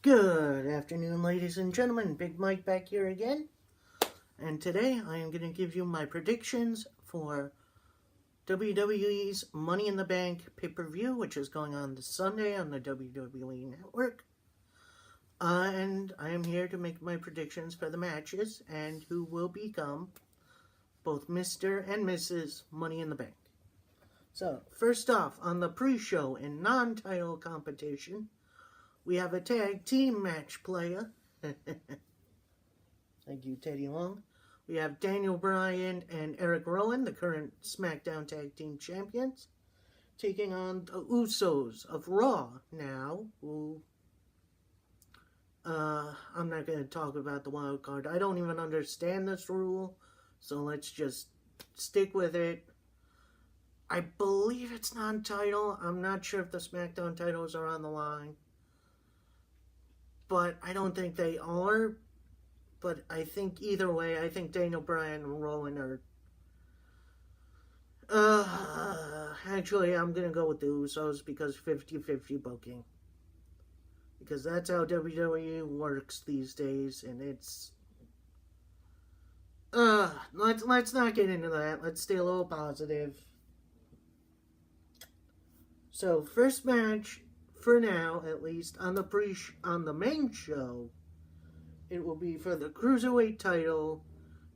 Good afternoon, ladies and gentlemen. Big Mike back here again. And today I am going to give you my predictions for WWE's Money in the Bank pay-per-view, which is going on this Sunday on the WWE Network. And I am here to make my predictions for the matches and who will become both Mr. and Mrs. Money in the Bank. So, first off, on the pre-show and non-title competition, we have a tag team match player. Thank you, Teddy Long. We have Daniel Bryan and Eric Rowan, the current SmackDown Tag Team Champions, taking on the Usos of Raw now, who... I'm not going to talk about the wild card. I don't even understand this rule, so let's just stick with it. I believe it's non-title. I'm not sure if the SmackDown titles are on the line. But I don't think they are. But I think either way, I think Daniel Bryan and Rowan are... actually, I'm going to go with the Usos because 50-50 booking. Because that's how WWE works these days, and it's... let's not get into that. Let's stay a little positive. So, first match... for now, at least, on the main show, it will be for the Cruiserweight title,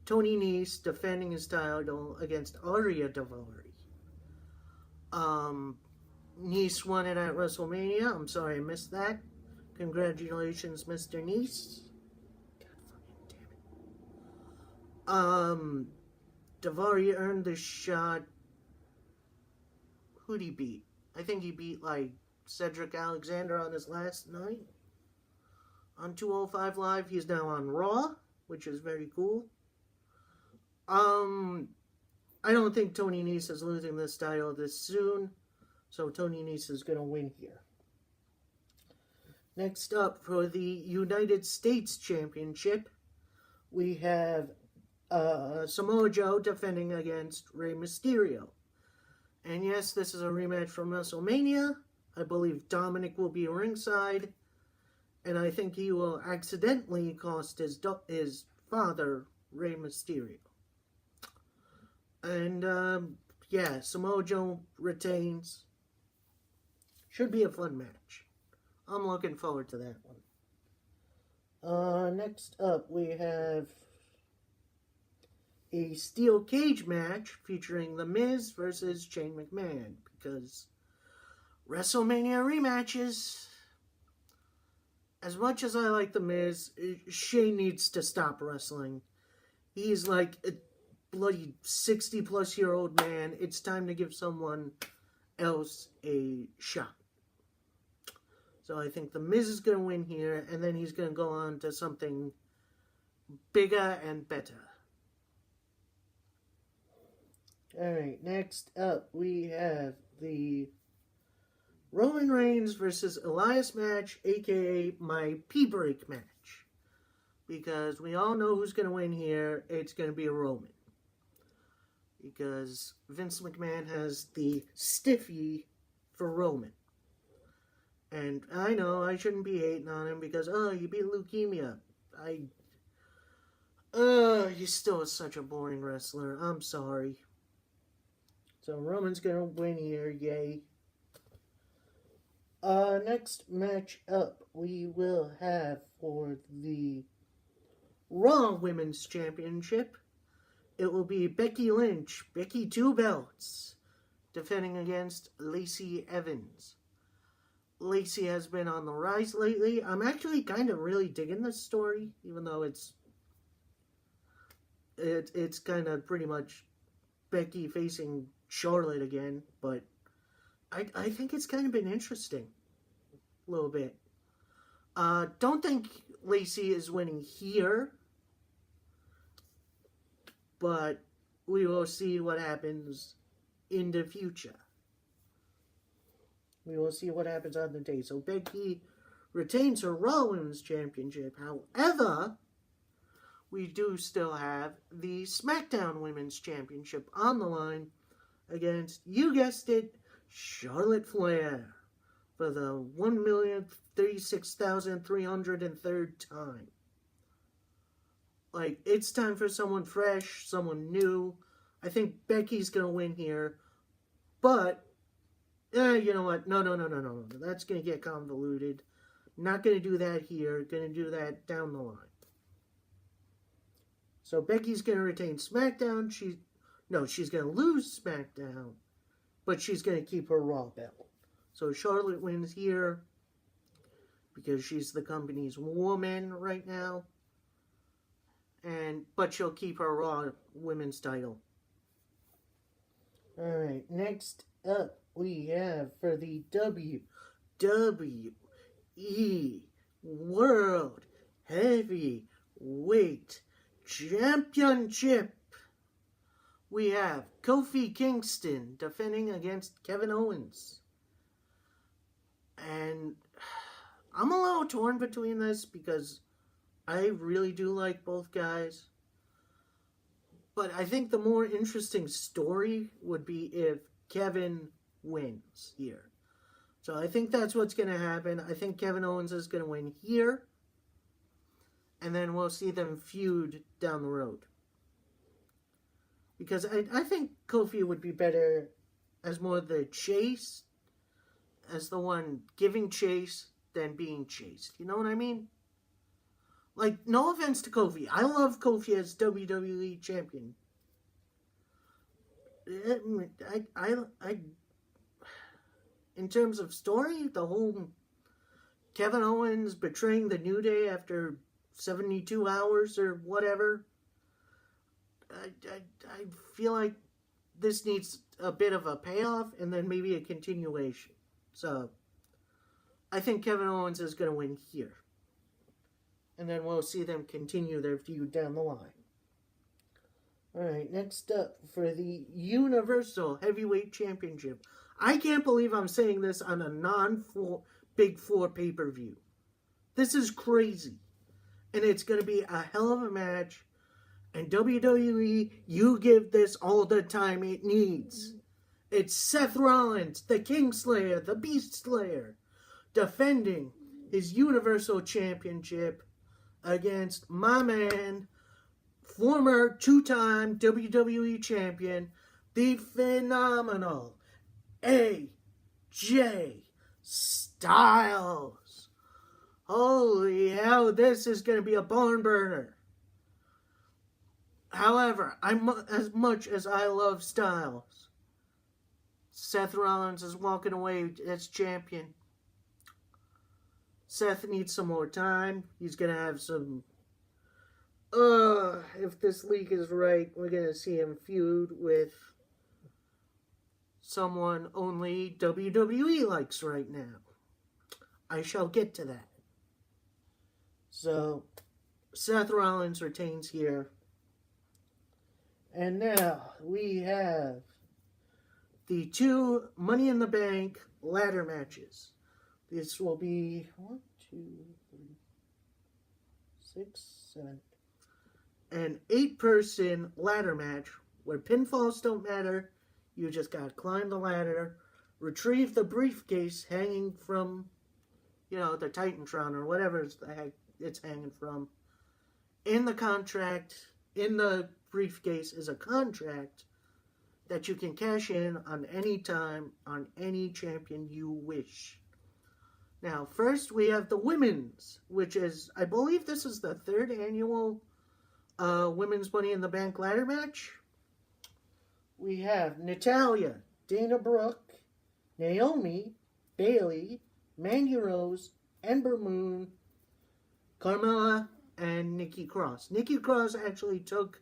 Tony Nese defending his title against Ariya Daivari. Nese won it at WrestleMania. I'm sorry I missed that. Congratulations, Mr. Nese. God fucking damn it. Daivari earned the shot. Who'd he beat? I think he beat, Cedric Alexander on his last night on 205 Live. He's now on Raw, which is very cool. I don't think Tony Nese is losing this title this soon, so Tony Nese is going to win here. Next up, for the United States Championship, we have Samoa Joe defending against Rey Mysterio. And yes, this is a rematch from WrestleMania. I believe Dominic will be ringside, and I think he will accidentally cost his father, Rey Mysterio. And, Samoa Joe retains. Should be a fun match. I'm looking forward to that one. Next up, we have a steel cage match featuring The Miz versus Shane McMahon, because... WrestleMania rematches. As much as I like The Miz, Shane needs to stop wrestling. He's like a bloody 60-plus-year-old man. It's time to give someone else a shot. So I think The Miz is going to win here, and then he's going to go on to something bigger and better. Alright, next up we have the Roman Reigns versus Elias match, aka my P-break match. Because we all know who's going to win here. It's going to be a Roman. Because Vince McMahon has the stiffy for Roman. And I know I shouldn't be hating on him because, you beat leukemia. He's still such a boring wrestler. I'm sorry. So Roman's going to win here, yay. Next match up, we will have for the Raw Women's Championship, it will be Becky Lynch, Becky Two Belts, defending against Lacey Evans. Lacey has been on the rise lately. I'm actually kind of really digging this story, even though it's kind of pretty much Becky facing Charlotte again, but I think it's kind of been interesting. A little bit. Don't think Lacey is winning here. But we will see what happens in the future. We will see what happens on the day. So Becky retains her Raw Women's Championship. However, we do still have the SmackDown Women's Championship on the line against, you guessed it, Charlotte Flair. for the 1,036,303rd time. Like, it's time for someone fresh, someone new. I think Becky's going to win here. But, you know what? No. That's going to get convoluted. Not going to do that here. Going to do that down the line. So Becky's going to retain SmackDown. She's going to lose SmackDown. But she's going to keep her Raw belt. So Charlotte wins here because she's the company's woman right now. But she'll keep her Raw women's title. Alright, next up we have for the WWE World Heavyweight Championship. We have Kofi Kingston defending against Kevin Owens. And I'm a little torn between this because I really do like both guys. But I think the more interesting story would be if Kevin wins here. So I think that's what's going to happen. I think Kevin Owens is going to win here. And then we'll see them feud down the road. Because I think Kofi would be better as more the chase, as the one giving chase than being chased. You know what I mean? Like, no offense to Kofi. I love Kofi as WWE champion. In terms of story, the whole Kevin Owens betraying the New Day after 72 hours or whatever, I feel like this needs a bit of a payoff and then maybe a continuation. So, I think Kevin Owens is going to win here. And then we'll see them continue their feud down the line. Alright, next up for the Universal Heavyweight Championship. I can't believe I'm saying this on a non-Big Four pay-per-view. This is crazy. And it's going to be a hell of a match. And WWE, you give this all the time it needs. It's Seth Rollins, the Kingslayer, the Beast Slayer, defending his Universal Championship against my man, former two-time WWE champion, the phenomenal AJ Styles. Holy hell, this is going to be a barn burner. However, as much as I love Styles, Seth Rollins is walking away as champion. Seth needs some more time. He's going to have some... if this leak is right, we're going to see him feud with someone only WWE likes right now. I shall get to that. So, Seth Rollins retains here. And now we have the 2 Money in the Bank ladder matches. This will be 1, 2, 3, 6, 7, an 8-person ladder match where pinfalls don't matter. You just gotta climb the ladder, retrieve the briefcase hanging from, the Titantron or whatever the heck it's hanging from. In the briefcase is a contract that you can cash in on any time on any champion you wish. Now, first we have the women's, which is, I believe this is the 3rd annual Women's Money in the Bank ladder match. We have Natalya, Dana Brooke, Naomi, Bayley, Mandy Rose, Ember Moon, Carmella, and Nikki Cross. Nikki Cross actually took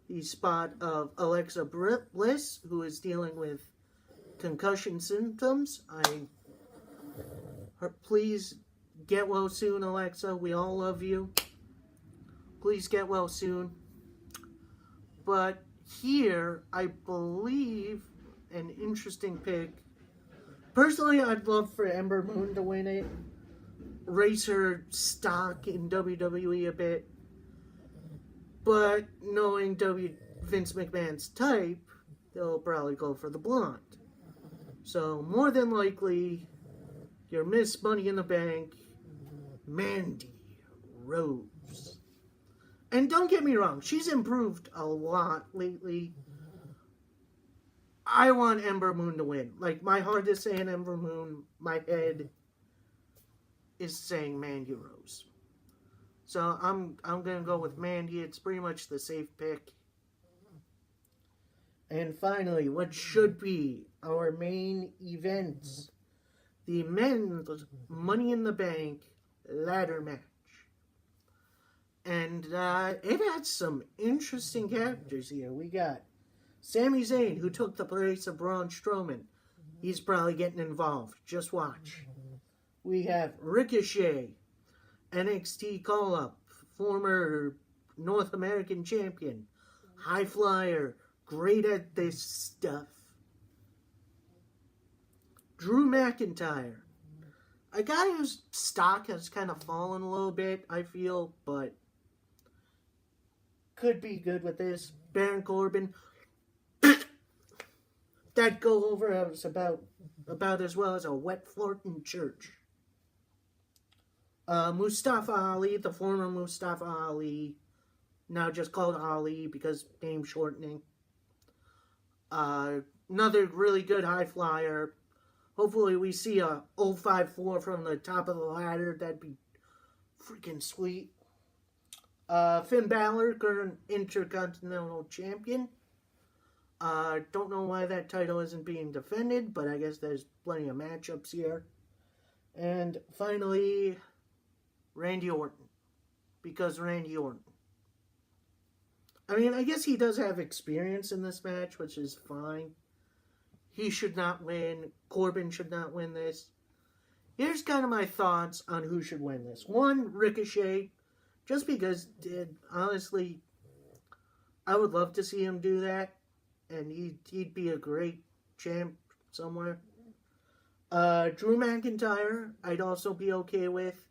the spot of Alexa Bliss, who is dealing with concussion symptoms. Please get well soon, Alexa. We all love you. Please get well soon. But here, I believe, an interesting pick. Personally, I'd love for Ember Moon to win it. Raise her stock in WWE a bit. But knowing Vince McMahon's type, they'll probably go for the blonde. So more than likely, your Miss Money in the Bank, Mandy Rose. And don't get me wrong, she's improved a lot lately. I want Ember Moon to win. Like, my heart is saying Ember Moon, my head is saying Mandy Rose. So I'm gonna go with Mandy. It's pretty much the safe pick. And finally, what should be our main events, the men's Money in the Bank ladder match. And it had some interesting characters here. We got Sami Zayn, who took the place of Braun Strowman. He's probably getting involved. Just watch. We have Ricochet, NXT call-up, former North American champion, high flyer, great at this stuff. Drew McIntyre, a guy whose stock has kind of fallen a little bit, I feel, but could be good with this. Baron Corbin, that go over as about as well as a wet fart in church. Mustafa Ali, the former Mustafa Ali, now just called Ali because name shortening. Another really good high flyer. Hopefully we see a 054 from the top of the ladder. That'd be freaking sweet. Finn Balor, current Intercontinental Champion. Don't know why that title isn't being defended, but I guess there's plenty of matchups here. And finally, Randy Orton. Because Randy Orton. I mean, I guess he does have experience in this match, which is fine. He should not win. Corbin should not win this. Here's kind of my thoughts on who should win this. One, Ricochet. Just because, honestly, I would love to see him do that. And he'd be a great champ somewhere. Drew McIntyre, I'd also be okay with.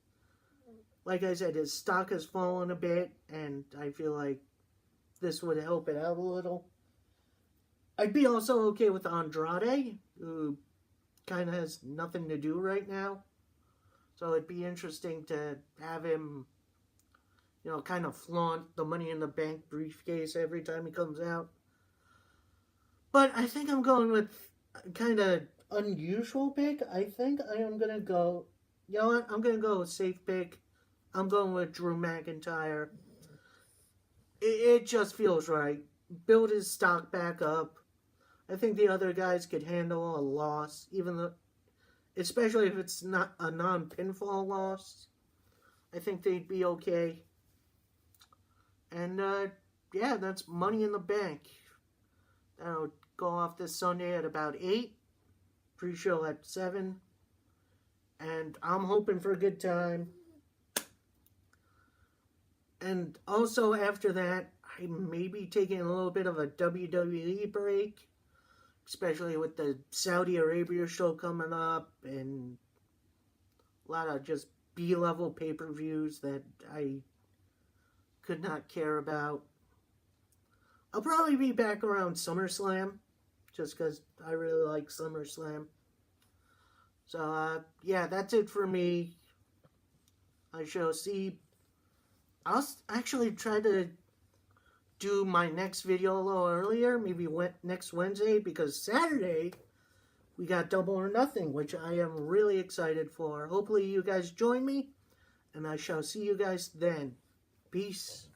Like I said, his stock has fallen a bit, and I feel like this would help it out a little. I'd be also okay with Andrade, who kind of has nothing to do right now. So it'd be interesting to have him, you know, kind of flaunt the Money in the Bank briefcase every time he comes out. But I think I'm going with a kind of unusual pick. I think I am going to go, you know what, I'm going to go with safe pick. I'm going with Drew McIntyre. It just feels right. Build his stock back up. I think the other guys could handle a loss, even though, especially if it's not a non-pinfall loss. I think they'd be okay. And, yeah, that's Money in the Bank. That'll go off this Sunday at about 8. Pre-show at 7. And I'm hoping for a good time. And also after that, I may be taking a little bit of a WWE break. Especially with the Saudi Arabia show coming up. And a lot of just B-level pay-per-views that I could not care about. I'll probably be back around SummerSlam. Just because I really like SummerSlam. So, yeah, that's it for me. I shall see. I'll actually try to do my next video a little earlier. Maybe next Wednesday. Because Saturday, we got Double or Nothing. Which I am really excited for. Hopefully you guys join me. And I shall see you guys then. Peace.